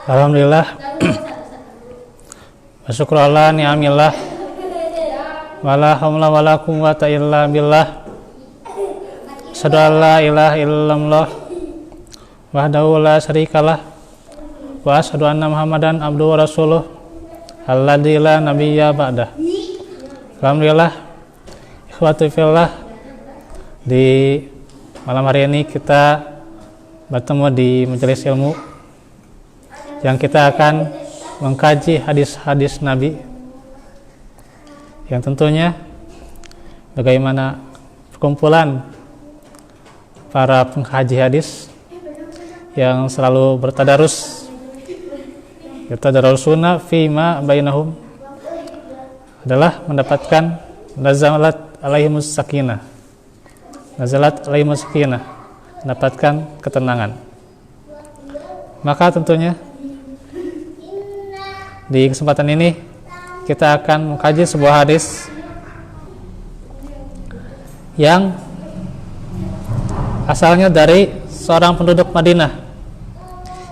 Alhamdulillah. Syukurallah ni'amillah. Wala haula wala quwwata illa billah. Asyhadu an la ilaha illallah wahdahu la syarikalah wa asyhadu anna Muhammadan abduhu wa rasuluh alladzi la nabiyya ba'dah. Alhamdulillah, ikhwati fillah, di malam hari ini kita bertemu di majelis ilmu yang kita akan mengkaji hadis-hadis Nabi, yang tentunya bagaimana perkumpulan para pengkaji hadis yang selalu bertadarus, yatadarusuna fima bainahum, adalah mendapatkan nazalat alaihimus sakinah, mendapatkan ketenangan. Maka tentunya di kesempatan ini kita akan mengkaji sebuah hadis yang asalnya dari seorang penduduk Madinah.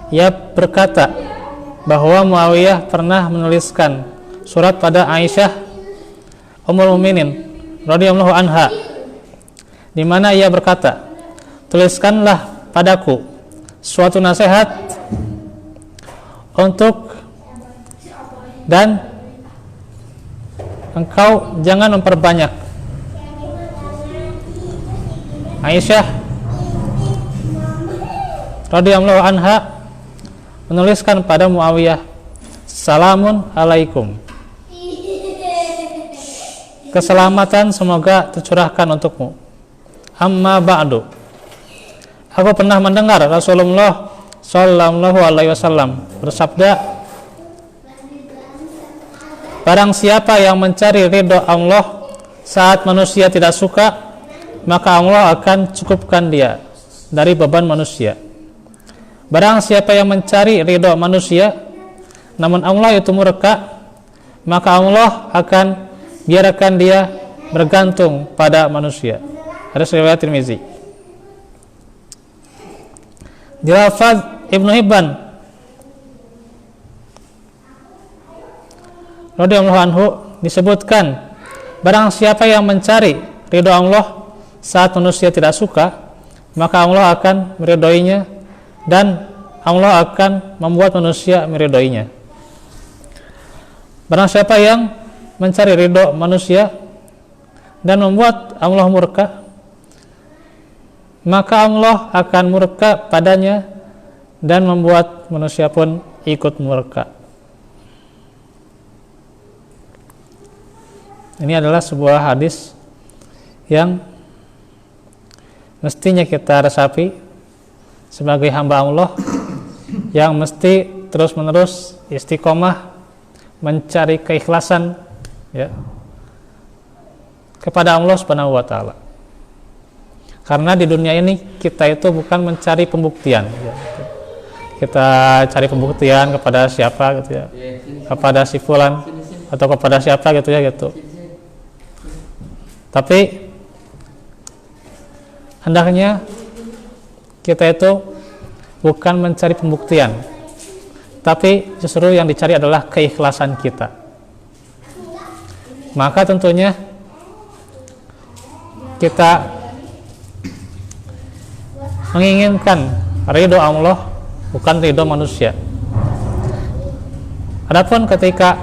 Ia berkata bahwa Muawiyah pernah menuliskan surat pada Aisyah Ummul Mukminin radhiyallahu anha, di mana ia berkata, "Tuliskanlah padaku suatu nasihat untuk, dan engkau jangan memperbanyak." Aisyah radhiyallahu anha menuliskan pada Muawiyah, "Salamun alaikum, keselamatan semoga tercurahkan untukmu. Amma ba'du, aku pernah mendengar Rasulullah sallallahu alaihi wasallam bersabda, barang siapa yang mencari ridho Allah saat manusia tidak suka, maka Allah akan cukupkan dia dari beban manusia. Barang siapa yang mencari ridho manusia namun Allah itu murka, maka Allah akan biarkan dia bergantung pada manusia." Hadis riwayat Tirmizi. Di lafaz Ibnu Hibban radhiyallahu anhu disebutkan, barang siapa yang mencari ridho Allah saat manusia tidak suka, maka Allah akan meridhoinya dan Allah akan membuat manusia meridhoinya. Barang siapa yang mencari ridho manusia dan membuat Allah murka, maka Allah akan murka padanya dan membuat manusia pun ikut murka. Ini adalah sebuah hadis yang mestinya kita resapi sebagai hamba Allah yang mesti terus-menerus istiqomah mencari keikhlasan, ya, kepada Allah Subhanahu wa taala. Karena di dunia ini kita itu bukan mencari pembuktian, ya. Kita cari pembuktian kepada siapa gitu ya, kepada si fulan atau kepada siapa gitu ya gitu. Tapi hendaknya kita itu bukan mencari pembuktian, tapi justru yang dicari adalah keikhlasan kita. Maka tentunya kita menginginkan ridho Allah, bukan ridho manusia. Adapun ketika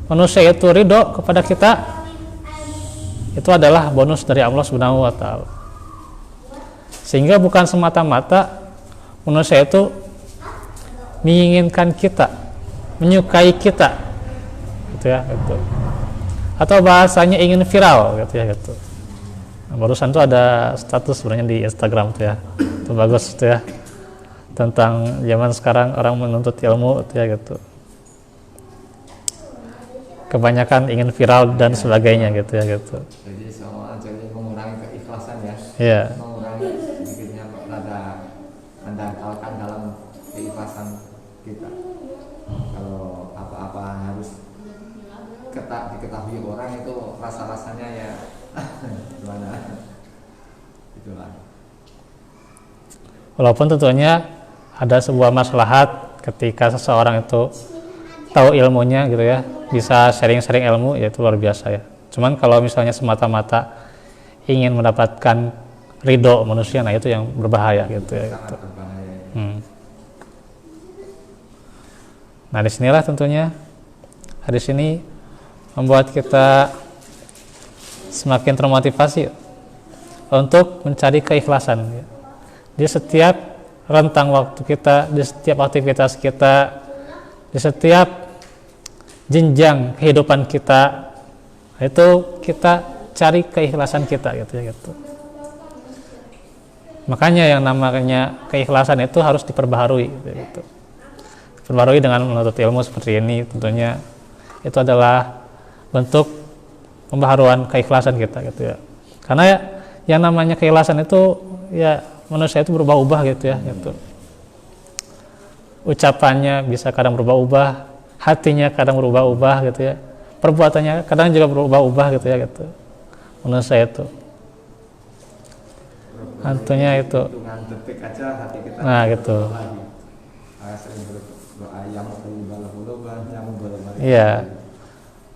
manusia itu ridho kepada kita, itu adalah bonus dari Allah Subhanahu wa taala. Sehingga bukan semata-mata manusia itu menginginkan kita, menyukai kita, gitu ya, gitu. Atau bahasanya ingin viral, gitu ya, gitu. Nah, barusan tuh ada status sebenarnya di Instagram tuh ya, itu bagus tuh ya, tentang zaman sekarang orang menuntut ilmu, gitu ya, gitu. Kebanyakan ingin viral dan sebagainya, gitu ya, gitu. Jadi seolah jadi mengurangi keikhlasan ya. Iya. Mengurangi sedikitnya rada mendangkalkan dalam keikhlasan kita. Kalau apa-apa harus diketahui orang itu rasa-rasanya ya gimana? Itulah. Walaupun tentunya ada sebuah maslahat ketika seseorang itu tahu ilmunya gitu ya, bisa sharing-sharing ilmu, ya itu luar biasa ya. Cuman kalau misalnya semata-mata ingin mendapatkan ridho manusia, nah itu yang berbahaya gitu ya. Gitu. Nah disinilah tentunya hadis ini membuat kita semakin termotivasi untuk mencari keikhlasan ya. Di setiap rentang waktu kita, di setiap aktivitas kita, di setiap jenjang kehidupan kita, itu kita cari keikhlasan kita gitu ya gitu. Makanya yang namanya keikhlasan itu harus diperbaharui gitu. Diperbaharui dengan menuntut ilmu seperti ini, tentunya itu adalah bentuk pembaharuan keikhlasan kita gitu ya. Karena ya, yang namanya keikhlasan itu ya manusia itu berubah-ubah gitu ya gitu. Ucapannya bisa kadang berubah-ubah, hatinya kadang berubah-ubah gitu ya. Perbuatannya kadang juga berubah-ubah gitu ya gitu. Manusia itu. Hantunya itu. Detik aja hati kita. Nah gitu. Iya.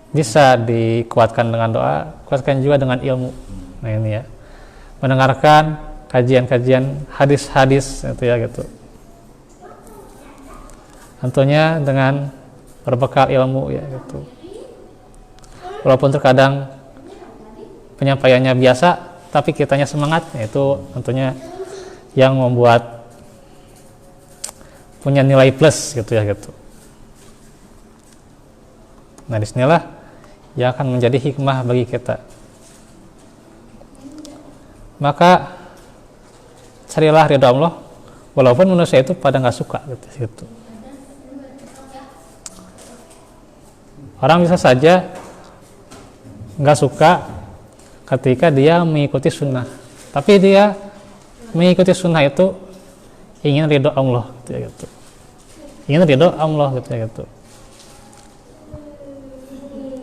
Bisa dikuatkan dengan doa, kuatkan juga dengan ilmu. Nah ini ya. Mendengarkan kajian-kajian hadis-hadis gitu ya gitu. Tentunya dengan berbekal ilmu ya gitu. Walaupun terkadang penyampaiannya biasa, tapi kitanya semangat, itu tentunya yang membuat punya nilai plus gitu ya gitu. Nah disinilah yang akan menjadi hikmah bagi kita. Maka carilah ridha Allah, walaupun manusia itu pada nggak suka gitu. Orang bisa saja nggak suka ketika dia mengikuti sunnah, tapi dia mengikuti sunnah itu ingin ridho Allah gitu. Ingin ridho Allah gitu.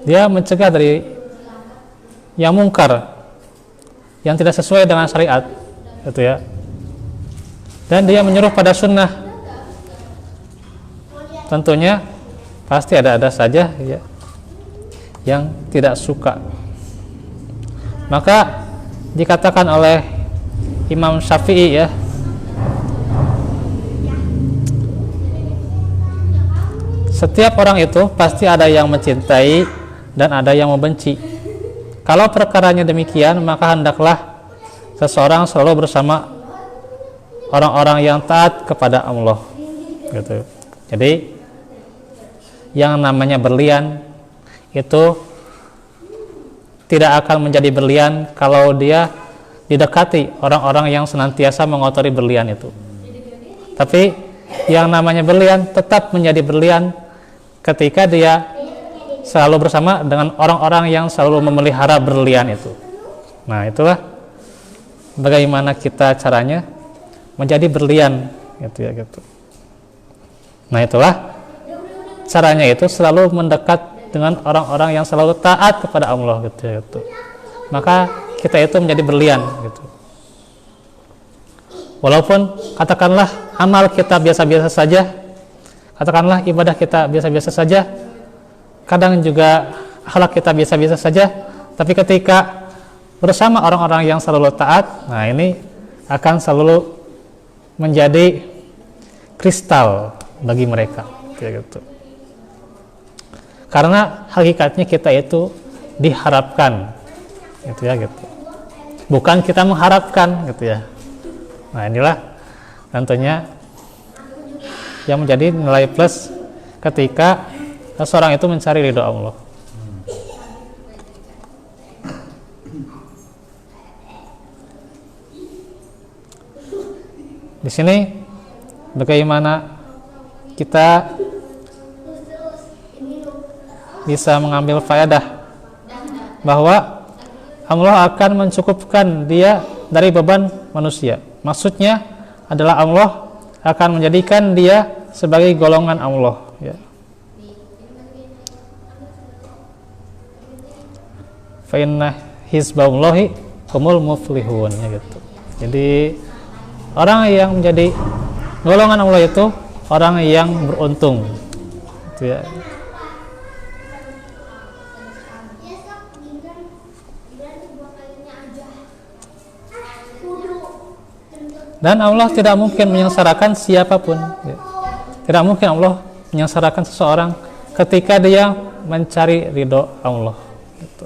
Dia mencegah dari yang mungkar, yang tidak sesuai dengan syariat gitu ya. Dan dia menyuruh pada sunnah. Tentunya pasti ada saja ya yang tidak suka. Maka dikatakan oleh Imam Syafi'i ya, setiap orang itu pasti ada yang mencintai dan ada yang membenci. Kalau perkaranya demikian, maka hendaklah seseorang selalu bersama orang-orang yang taat kepada Allah gitu. Jadi yang namanya berlian itu tidak akan menjadi berlian kalau dia didekati orang-orang yang senantiasa mengotori berlian itu. Tapi yang namanya berlian tetap menjadi berlian ketika dia selalu bersama dengan orang-orang yang selalu memelihara berlian itu. Nah itulah bagaimana kita caranya menjadi berlian gitu ya gitu. Nah itulah caranya, itu selalu mendekat dengan orang-orang yang selalu taat kepada Allah gitu ya gitu. Maka kita itu menjadi berlian gitu. Walaupun katakanlah amal kita biasa-biasa saja, katakanlah ibadah kita biasa-biasa saja, kadang juga akhlak kita biasa-biasa saja, tapi ketika bersama orang-orang yang selalu taat, nah ini akan selalu menjadi kristal bagi mereka gitu. Karena hakikatnya kita itu diharapkan gitu ya gitu. Bukan kita mengharapkan gitu ya. Nah inilah tentunya yang menjadi nilai plus ketika seseorang itu mencari ridho Allah. Di sini bagaimana kita bisa mengambil faedah bahwa Allah akan mencukupkan dia dari beban manusia. Maksudnya adalah Allah akan menjadikan dia sebagai golongan Allah ya. Fa inna hizballahi humul muflihun ya gitu. Jadi orang yang menjadi golongan Allah itu orang yang beruntung. Itu ya. Dan Allah tidak mungkin menyengsarakan siapapun. Tidak mungkin Allah menyengsarakan seseorang ketika dia mencari ridho Allah. Gitu.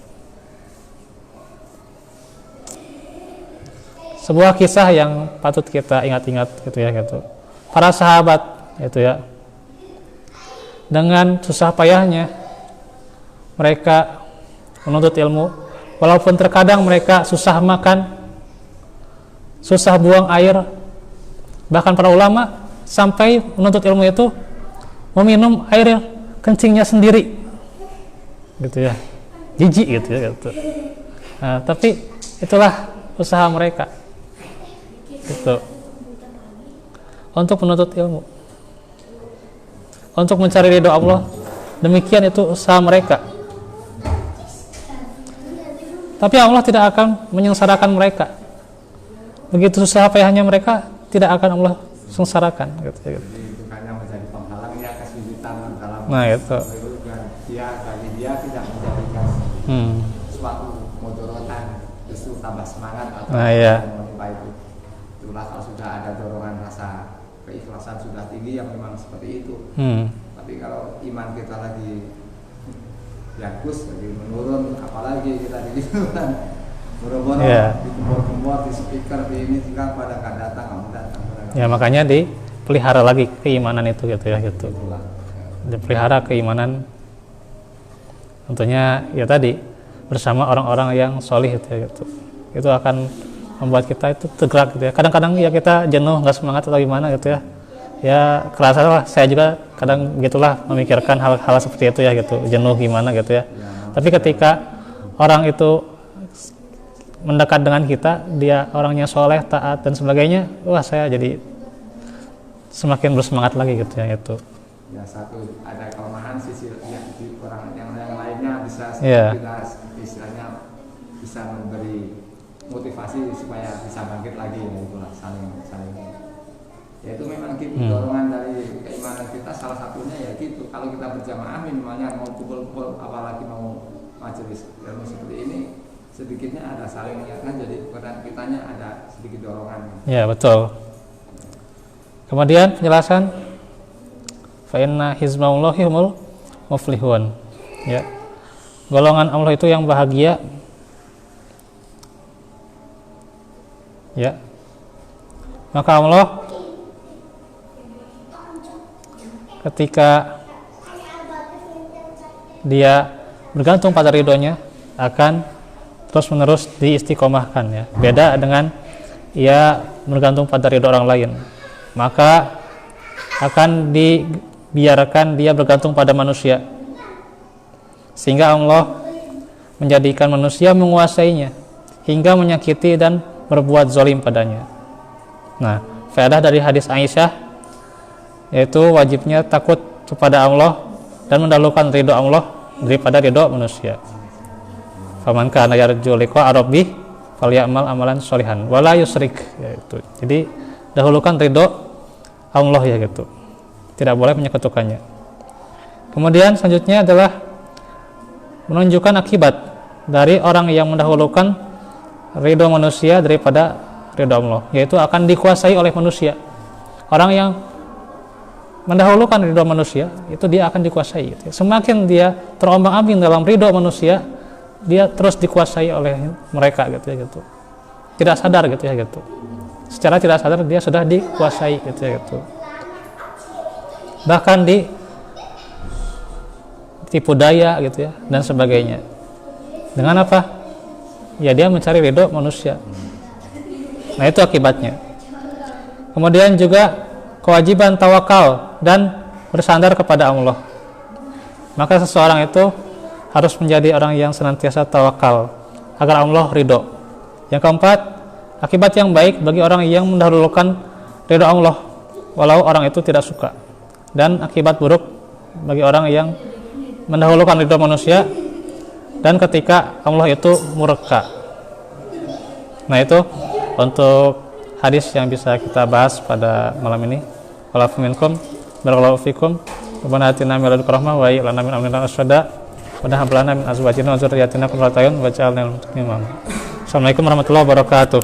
Sebuah kisah yang patut kita ingat-ingat gitu ya gitu. Para sahabat itu ya, dengan susah payahnya mereka menuntut ilmu, walaupun terkadang mereka susah makan, susah buang air. Bahkan para ulama sampai menuntut ilmu itu meminum air kencingnya sendiri gitu ya, jijik gitu ya gitu. Nah, tapi itulah usaha mereka gitu untuk menuntut ilmu, untuk mencari ridho Allah. Demikian itu usaha mereka. Tapi Allah tidak akan menyengsarakan mereka. Begitu susah payahnya mereka, tidak akan Allah sengsarakan gitu. Jadi bukan yang menjadi penghalang ya kesulitan dalam itu. Bagi dia tidak menjadikan suatu mudorotan, justru tambah semangat atau menimpa itu. Itulah kalau sudah ada dorongan rasa keikhlasan sudah tinggi yang memang seperti itu. Tapi kalau iman kita lagi bagus, lagi menurun, apalagi kita gitu kan, boro-boro di di speaker di ini tinggal pada nggak datang, kamu datang. Ya makanya dipelihara lagi keimanan itu gitu ya gitu. Dipelihara keimanan, tentunya ya tadi bersama orang-orang yang solih gitu ya gitu. Itu akan membuat kita itu tergerak gitu ya. Kadang-kadang ya kita jenuh, nggak semangat atau gimana gitu ya. Ya kerasa lah, saya juga kadang gitulah memikirkan hal-hal seperti itu ya gitu, jenuh gimana gitu ya. Tapi ketika orang itu mendekat dengan kita, dia orangnya soleh, taat dan sebagainya, wah saya jadi semakin bersemangat lagi gitu ya itu. Ya satu ada kelemahan sisi yang di orang yang lainnya bisa kita istilahnya bisa memberi motivasi supaya bisa bangkit lagi, ya itulah saling. Ya itu memang gitu, dorongan dari keimanan kita salah satunya ya gitu. Kalau kita berjamaah minimalnya mau kumpul-kumpul, apalagi mau majelis ilmu seperti ini, sedikitnya ada saling mengingatkan, jadi kitanya ada sedikit dorongan. Ya betul. Kemudian penjelasan fa inna hizballahi humul muflihun. Ya. Golongan Allah itu yang bahagia. Ya. Maka Allah ketika dia bergantung pada ridhonya akan terus menerus diistiqomahkan ya. Beda dengan ia bergantung pada ridho orang lain, maka akan dibiarkan dia bergantung pada manusia, sehingga Allah menjadikan manusia menguasainya hingga menyakiti dan berbuat zalim padanya. Nah, faedah dari hadis Aisyah yaitu wajibnya takut kepada Allah dan mendahulukan ridho Allah daripada ridho manusia. Faman kana yarju liqa rabbih falyamal amalan sholihan wala yusrik, yaitu. Jadi dahulukan ridho Allah ya gitu. Tidak boleh menyekutukannya. Kemudian selanjutnya adalah menunjukkan akibat dari orang yang mendahulukan ridho manusia daripada ridho Allah, yaitu akan dikuasai oleh manusia. Orang yang mendahulukan ridho manusia itu dia akan dikuasai gitu. Semakin dia terombang-ambing dalam ridho manusia, dia terus dikuasai oleh mereka gitu ya gitu. Tidak sadar gitu ya gitu. Secara tidak sadar dia sudah dikuasai gitu ya gitu. Bahkan ditipu daya gitu ya dan sebagainya. Dengan apa? Ya dia mencari ridho manusia. Nah itu akibatnya. Kemudian juga kewajiban tawakal dan bersandar kepada Allah. Maka seseorang itu harus menjadi orang yang senantiasa tawakal agar Allah ridho. Yang keempat, akibat yang baik bagi orang yang mendahulukan ridho Allah walau orang itu tidak suka, dan akibat buruk bagi orang yang mendahulukan ridho manusia dan ketika Allah itu murka. Nah itu untuk hadis yang bisa kita bahas pada malam ini. Walafu minkum Barakallahu fikum. Rabbana atina min ladunka rahmah wa hayyi lana min amrina rashada. Wa hab lana min azwajina wa dzurriyyatina qurrata a'yun waj'alna lil muttaqina imama. Assalamualaikum warahmatullahi wabarakatuh.